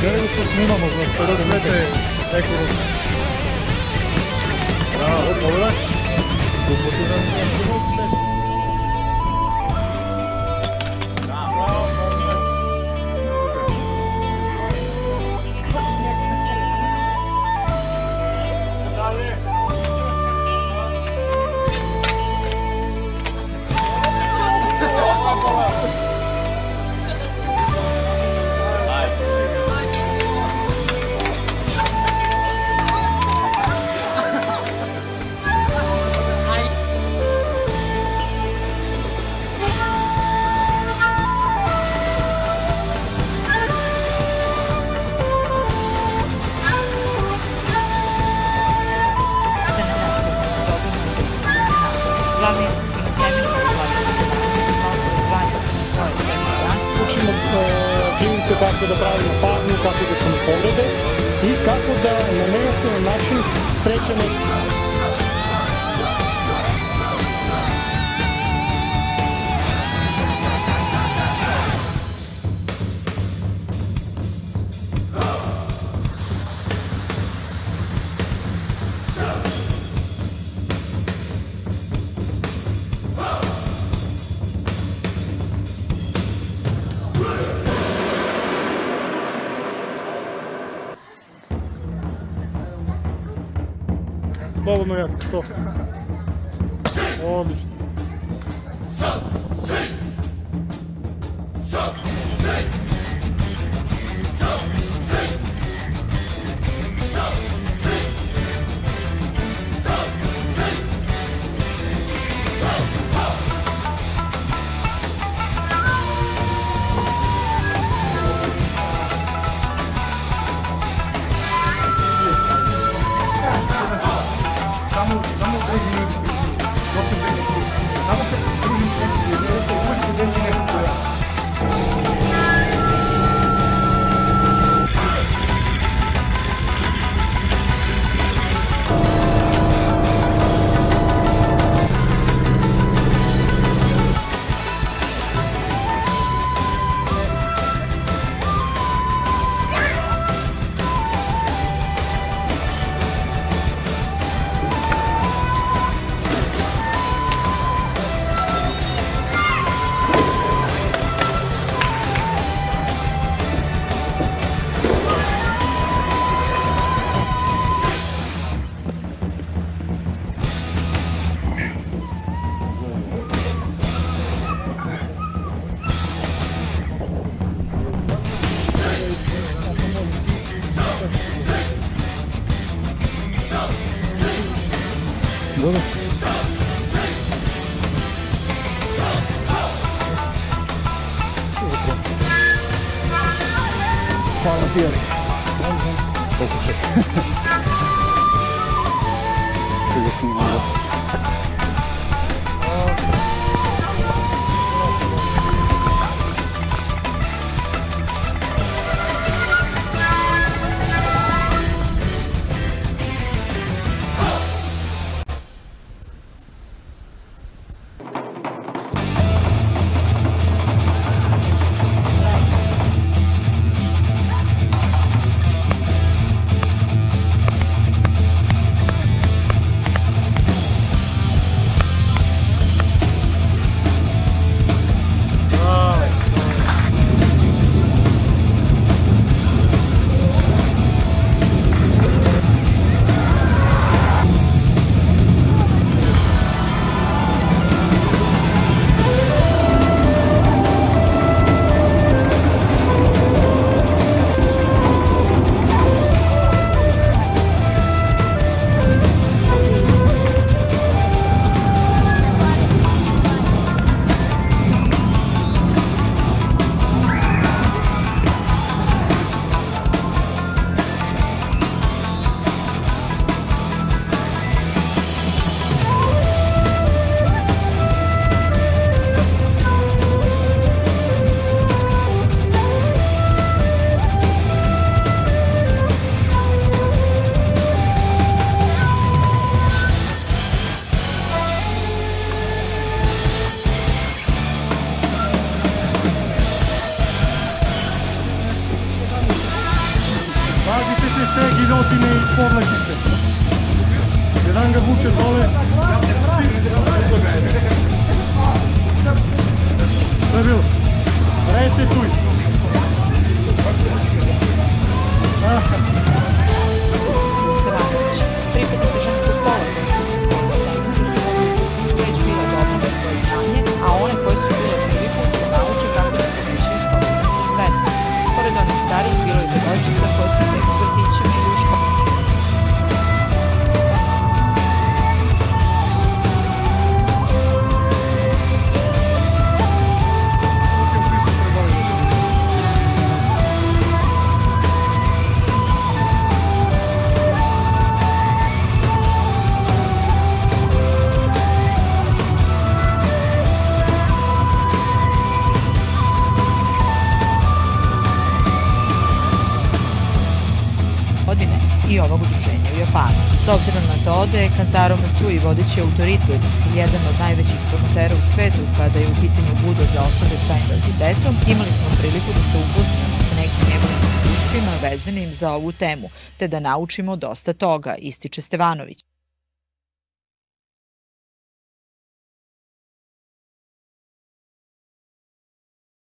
Kraju što snimamo, gospodo, da imate neku ruku. Bravo, dobro. Dubotu nam je ruku. Glavni instruktor na seminaru Vladimir Stevanović, nosilac zvanja Crne Zvoje svetski dan. Učimo klinice kako da pravimo padnju, kako da se ne povrede i kako da na nenasilan način spreče slobodno jako, to. Odlično. Samo dođi ljudi priđi, posebno neki, samo kad se spružim neki ljudi, uvijek se desi neko koja. Dobro. Hvala ti, Jari. Pokušaj. Kada sam imao. te giljotine i povlačite. Jedan ga vuče dole. Što je bilo? Resetuj. Stevanović. Pripadnice ženskog pola koje su uposlene na segmentu su već bile dobre na svoje znanje, a one koje su bile prvi put da nauče kako da povećaju sopstvenu bezbednost. Pored onih starijih bilo je devojčica koje su tek u vrtićima ili u školi. I ovog udruženja u Japanu. S obzirom na to da je Kantaro Matsui vodeći autoritet, jedan od najvećih promotera u svetu kada je u pitanju budo za osobe sa invaliditetom, imali smo priliku da se upoznamo sa nekim njegovim iskustvima vezanim za ovu temu, te da naučimo dosta toga, ističe Stevanović.